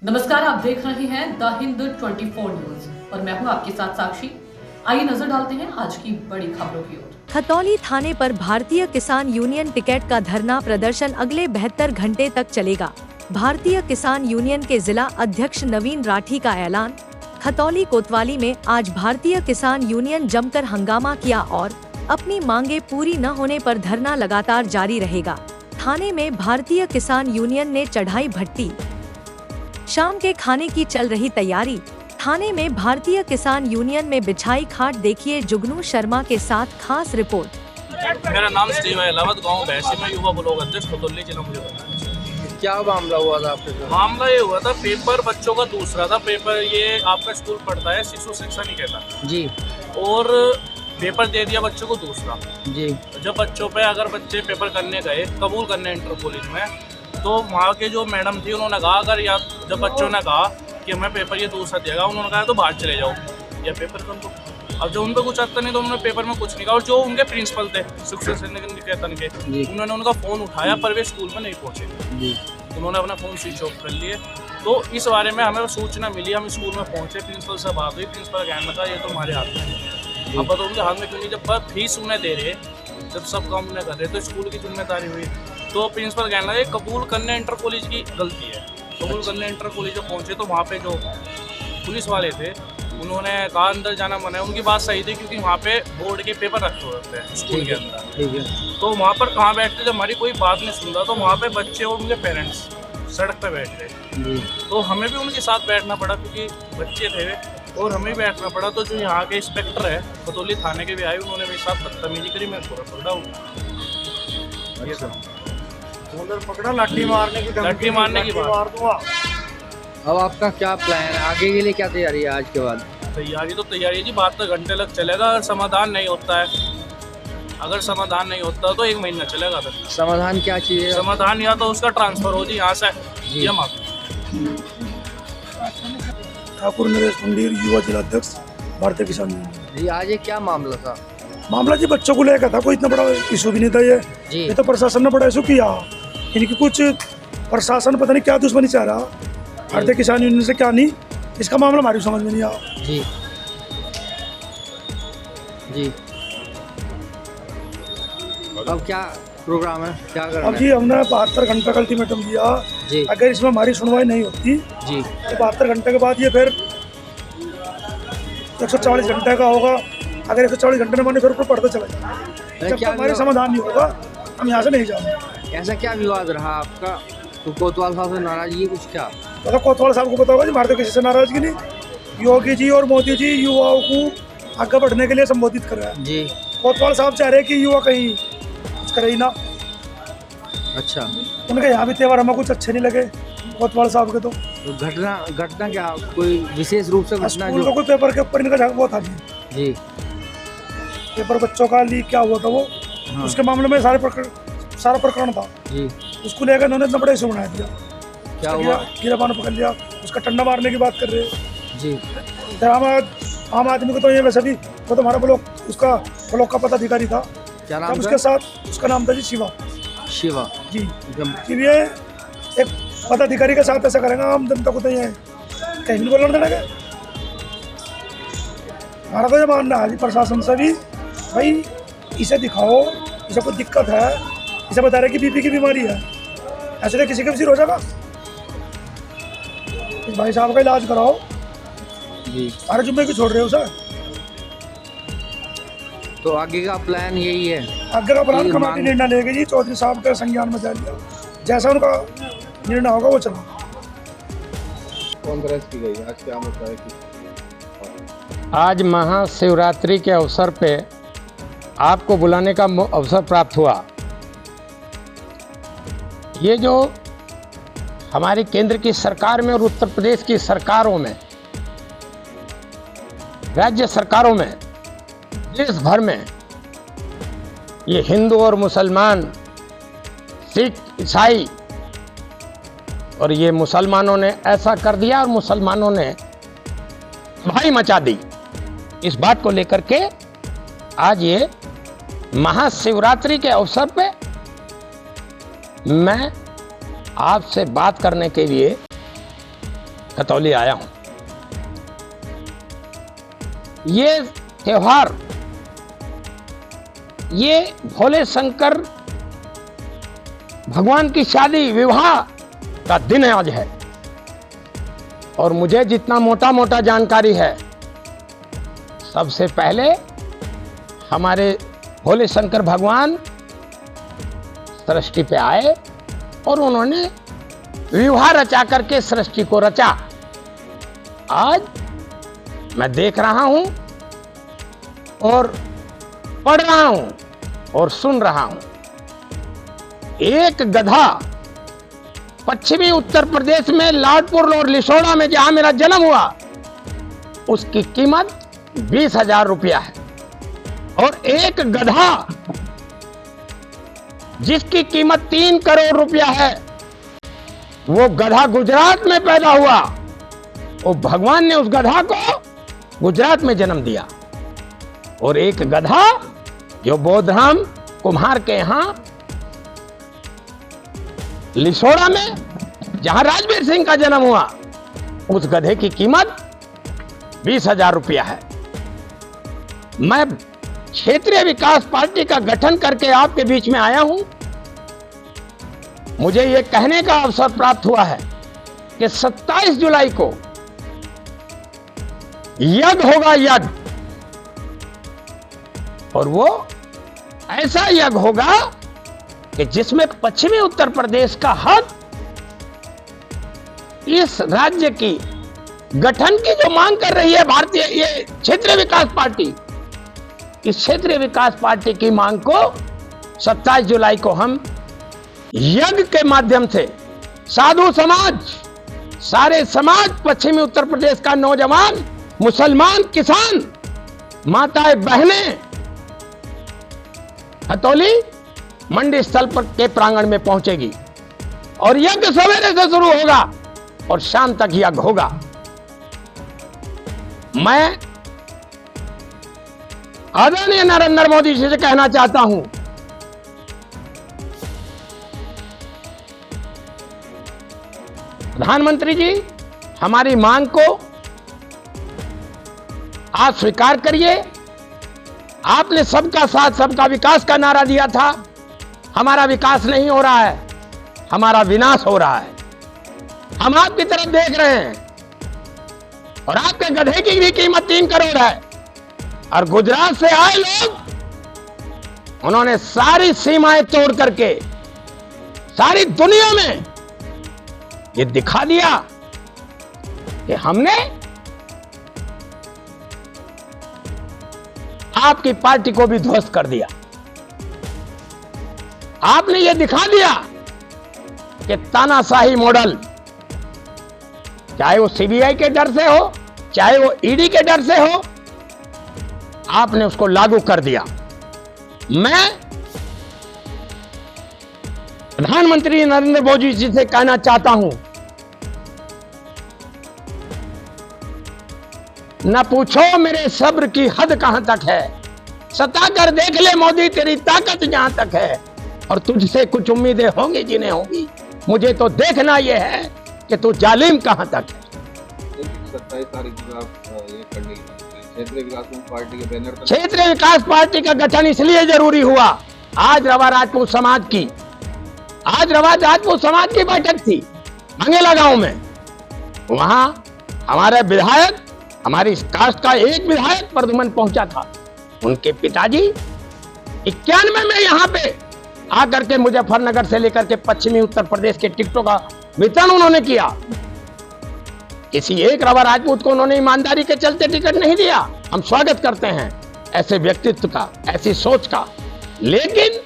नमस्कार, आप देख रहे हैं द हिंद 24 न्यूज और मैं हूं आपके साथ साक्षी। आइए नजर डालते हैं आज की बड़ी खबरों की ओर। खतौली थाने पर भारतीय किसान यूनियन टिकैत का धरना प्रदर्शन अगले 72 घंटे तक चलेगा। भारतीय किसान यूनियन के जिला अध्यक्ष नवीन राठी का ऐलान। खतौली कोतवाली में आज भारतीय किसान यूनियन जमकर हंगामा किया और अपनी मांगे पूरी न होने पर धरना लगातार जारी रहेगा। थाने में भारतीय किसान यूनियन ने चढ़ाई भट्टी। शाम के खाने की चल रही तैयारी। थाने में भारतीय किसान यूनियन में बिछाई खाट, देखिए जुगनू शर्मा के साथ खास रिपोर्ट। मेरा नाम स्टीव है, लावत गांव भैंसी में युवा ब्लॉक अध्यक्ष खतौली जिला मुझे बताया। क्या मामला हुआ था आपके साथ? मामला ये हुआ था, पेपर बच्चों का दूसरा था। पेपर ये आपका स्कूल पढ़ता है शिशु शिक्षा निकेतन जी, और पेपर दे दिया बच्चों को दूसरा। जी, जब बच्चों पे अगर बच्चे पेपर करने गए, कबूल करने इंटर कॉलेज में, तो वहाँ के जो मैडम थी उन्होंने कहा, अगर या जब बच्चों ने कहा कि हमें पेपर ये दूसरा देगा, उन्होंने कहा तो बाहर चले जाओ या पेपर कर दो। अब जो उन पर कुछ आता नहीं तो उन्होंने पेपर में कुछ नहीं कहा। और जो उनके प्रिंसिपल थे शिक्षक निकेतन के, उन्होंने उनका फ़ोन उठाया पर वे स्कूल में नहीं पहुँचे। जी, उन्होंने अपना फ़ोन स्विच ऑफ कर लिए। तो इस बारे में हमें सूचना मिली, हम स्कूल में पहुँचे, प्रिंसिपल से बात हुई। प्रिंसिपल कहने लगा ये तो हमारे हाथ में है। अब बताओ उनके हाथ में क्यों नहीं? जब फीस उन्हें दे रहे, जब सब काम उन्हें कर रहे, तो स्कूल की जिम्मेदारी हुई। तो प्रिंसिपल कहने लगा ये कबूल करने इंटर कॉलेज की गलती है। कबूल करने इंटर कॉलेज जब पहुँचे तो वहाँ पे जो पुलिस वाले थे उन्होंने कहा अंदर जाना मना है। उनकी बात सही थी क्योंकि वहाँ पे बोर्ड के पेपर रखे होते हैं स्कूल के अंदर। ठीक है। तो वहाँ पर कहाँ बैठते, जब हमारी कोई बात नहीं सुन रहा तो वहाँ पे बच्चे और उनके पेरेंट्स सड़क पे बैठ गए। जी, तो हमें भी उनके साथ बैठना पड़ा क्योंकि बच्चे थे वे, और हमें भी बैठना पड़ा। तो जो यहाँ के इंस्पेक्टर है खतौली थाने के भी आए, उन्होंने मेरे साथ बदतमीजी करी, मैं पूरा पकड़ा हूँ। पकड़ा, लाठी मारने की बात। अब आपका क्या प्लान है आगे के लिए? क्या तैयारी है आज के बाद? तैयारी तो तैयारी है जी, बात तो घंटे लग चलेगा। अगर समाधान नहीं होता है, अगर समाधान नहीं होता तो 1 महीना चलेगा। फिर समाधान क्या चाहिए? समाधान या तो उसका ट्रांसफर हो जी यहाँ से, जी। या माफ। ठाकुर नरेश मंदिर, युवा जिला अध्यक्ष भारतीय किसान यूनियन। जी, आज ये क्या मामला था? मामला जी बच्चों को लेकर था, कोई इतना बड़ा इशू भी नहीं था ये। जी, ये तो प्रशासन ने बड़ा इशू किया। इनकी कुछ प्रशासन पता नहीं क्या दुश्मनी चाह रहा भारतीय किसान यूनियन से, क्या नहीं। इसका मामला हमारी समझ में नहीं आया। जी, जी। अब क्या प्रोग्राम है, क्या करना अब जी है? हमने 72 घंटे का अल्टीमेटम दिया। जी, अगर इसमें हमारी सुनवाई नहीं होती जी, तो 72 घंटे के बाद ये फिर 140 घंटे का होगा। अगर 140 घंटे में माने फिर ऊपर पढ़ते चला जाए। जब तक हमारे समाधान नहीं होगा हम यहाँ से नहीं जाएंगे। ऐसा क्या विवाद रहा आपका? तो कोतवाल साहब से नाराजगी कुछ क्या? मतलब कोतवाल साहब को पता होगा जी, भारतीय किसी से नाराजगी नहीं। योगी जी और मोदी जी युवाओं को आगे बढ़ने के लिए संबोधित कर रहे हैं। जी, कोतवाल साहब चाह रहे हैं कि युवा कहीं कुछ करे ही ना। अच्छा। उनके यहाँ भी त्यौहार हमें कुछ अच्छे नहीं लगे कोतवाल साहब के। तो तो घटना क्या, कोई विशेष रूप से घटना स्कूल का जो? कोई पेपर के ऊपर इनका वो था जी, जी, पेपर बच्चों का लीक क्या हुआ था वो। हाँ। उसके मामले में सारा प्रकरण था। जी, उसको लेकर उन्होंने इतना बड़ा इशू बना दिया। क्या हुआ? गिरफ्तार पकड़ लिया, उसका टंडा मारने की बात कर रहे हैं। जी, फिर आम आदमी को तो ये वैसे भी वो तो हमारा ब्लॉक, उसका ब्लॉक का पदाधिकारी था। क्या तब नाम उसके था? साथ उसका नाम था जी शिवा शिवा। जी। जम- कि ये एक पदाधिकारी के साथ ऐसा करेंगे आम जनता को तो ये कहीं भी बोलने देना। हमारा तो ये मानना है जी प्रशासन से भी, भाई इसे दिखाओ, इसे कोई दिक्कत है, इसे बता रहे कि बीपी की बीमारी है, ऐसे तो किसी का भी सिर हो जाएगा। इस भाई साहब का इलाज कराओ, जी। सारे जुम्मे की छोड़ रहे हो उसे। तो आगे का प्लान यही है? आगे का प्लान ये कमेटी मांग- निर्णय लेगी जी, चौधरी साहब के संज्ञान में जा लिया, जैसा उनका निर्णय होगा वो चलो। कांग्रेस की गई आज क्या मुद्दा है कि आज महाशिवरात्रि के अवसर पे आपको बुलाने का अवसर प्राप्त हुआ। ये जो हमारी केंद्र की सरकार में और उत्तर प्रदेश की सरकारों में, राज्य सरकारों में, देश भर में ये हिंदू और मुसलमान, सिख, ईसाई, और ये मुसलमानों ने ऐसा कर दिया और मुसलमानों ने तबाही मचा दी। इस बात को लेकर के आज ये महाशिवरात्रि के अवसर पे मैं आपसे बात करने के लिए खतौली आया हूं। ये त्योहार, ये भोले शंकर भगवान की शादी विवाह का दिन आज है। और मुझे जितना मोटा मोटा जानकारी है, सबसे पहले हमारे भोले शंकर भगवान सृष्टि पे आए और उन्होंने विवाह रचा करके सृष्टि को रचा। आज मैं देख रहा हूं और पढ़ रहा हूं और सुन रहा हूं, एक गधा पश्चिमी उत्तर प्रदेश में लाडपुर और लिसोड़ा में, जहां मेरा जन्म हुआ, उसकी कीमत 20,000 रुपया है। और एक गधा जिसकी कीमत 3 करोड़ रुपया है, वो गधा गुजरात में पैदा हुआ। वो भगवान ने उस गधा को गुजरात में जन्म दिया। और एक गधा जो बोधराम कुम्हार के यहां लिसोड़ा में, जहां राजवीर सिंह का जन्म हुआ, उस गधे की कीमत 20,000 रुपया है। मैं क्षेत्रीय विकास पार्टी का गठन करके आपके बीच में आया हूं। मुझे यह कहने का अवसर प्राप्त हुआ है कि 27 जुलाई को यज्ञ होगा, यज्ञ। और वो ऐसा यज्ञ होगा कि जिसमें पश्चिमी उत्तर प्रदेश का हक, इस राज्य की गठन की जो मांग कर रही है भारतीय ये क्षेत्रीय विकास पार्टी, इस क्षेत्रीय विकास पार्टी की मांग को 27 जुलाई को हम यज्ञ के माध्यम से साधु समाज, सारे समाज, पश्चिमी उत्तर प्रदेश का नौजवान, मुसलमान, किसान, माताएं, बहनें खतौली मंडी स्थल पर के प्रांगण में पहुंचेगी। और यज्ञ सवेरे से शुरू होगा और शाम तक यज्ञ होगा। मैं आदरणीय नरेंद्र मोदी जी से कहना चाहता हूं, प्रधानमंत्री जी, हमारी मांग को आप स्वीकार करिए। आपने सबका साथ सबका विकास का नारा दिया था। हमारा विकास नहीं हो रहा है, हमारा विनाश हो रहा है। हम आपकी तरफ देख रहे हैं। और आपके गधे की भी कीमत 3 करोड़ है। और गुजरात से आए लोग, उन्होंने सारी सीमाएं तोड़ करके सारी दुनिया में ये दिखा दिया कि हमने आपकी पार्टी को भी ध्वस्त कर दिया। आपने ये दिखा दिया कि तानाशाही मॉडल, चाहे वो सीबीआई के डर से हो, चाहे वो ईडी के डर से हो, आपने उसको लागू कर दिया। मैं प्रधानमंत्री नरेंद्र मोदी जी से कहना चाहता हूं, न पूछो मेरे सब्र की हद कहां तक है, सता कर देख ले मोदी तेरी ताकत जहां तक है। और तुझसे कुछ उम्मीदें होंगी जिन्हें होंगी, मुझे तो देखना यह है कि तू जालिम कहां तक है। 27 तारीख को आप ये करने क्षेत्रीय विकास पार्टी के बैनर पर, क्षेत्रीय विकास पार्टी का गठन इसलिए जरूरी हुआ, आज रवा राजपूत समाज की बैठक थी मंगेला गांव में। वहां हमारे विधायक, हमारी कास्ट का एक विधायक प्रदुमन पहुंचा था। उनके पिताजी 91 में यहां पे आकर के मुजफ्फरनगर से लेकर के पश्चिमी उत्तर प्रदेश के टिकटों का वितरण उन्होंने किया। किसी एक रवा राजपूत को उन्होंने ईमानदारी के चलते टिकट नहीं दिया। हम स्वागत करते हैं ऐसे व्यक्तित्व का, ऐसी सोच का। लेकिन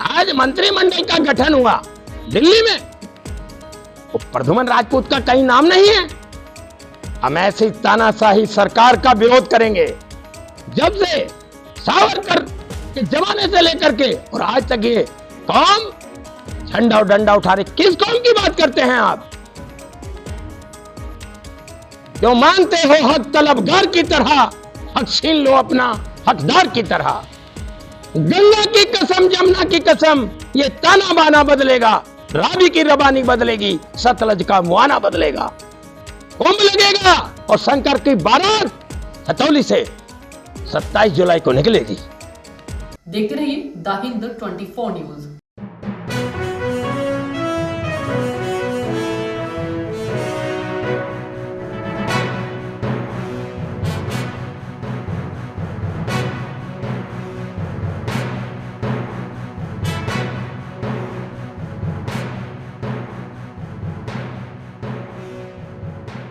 आज मंत्रिमंडल का गठन हुआ दिल्ली में, वो प्रद्युमन राजपूत का कहीं नाम नहीं है। हम ऐसी तानाशाही सरकार का विरोध करेंगे। जब से सावरकर के जमाने से लेकर के और आज तक ये कौम झंडा और डंडा उठा रही। किस कौम की बात करते हैं आप? क्यों मानते हो हक तलबगार की तरह, हक छीन लो अपना हकदार की तरह। गंगा की कसम, जमुना की कसम, ये ताना बाना बदलेगा, रावी की रबानी बदलेगी, सतलज का मुआना बदलेगा। कुंभ लगेगा और शंकर की बारात खतौली से 27 जुलाई को निकलेगी। देखते रहिए द हिंद 24 न्यूज।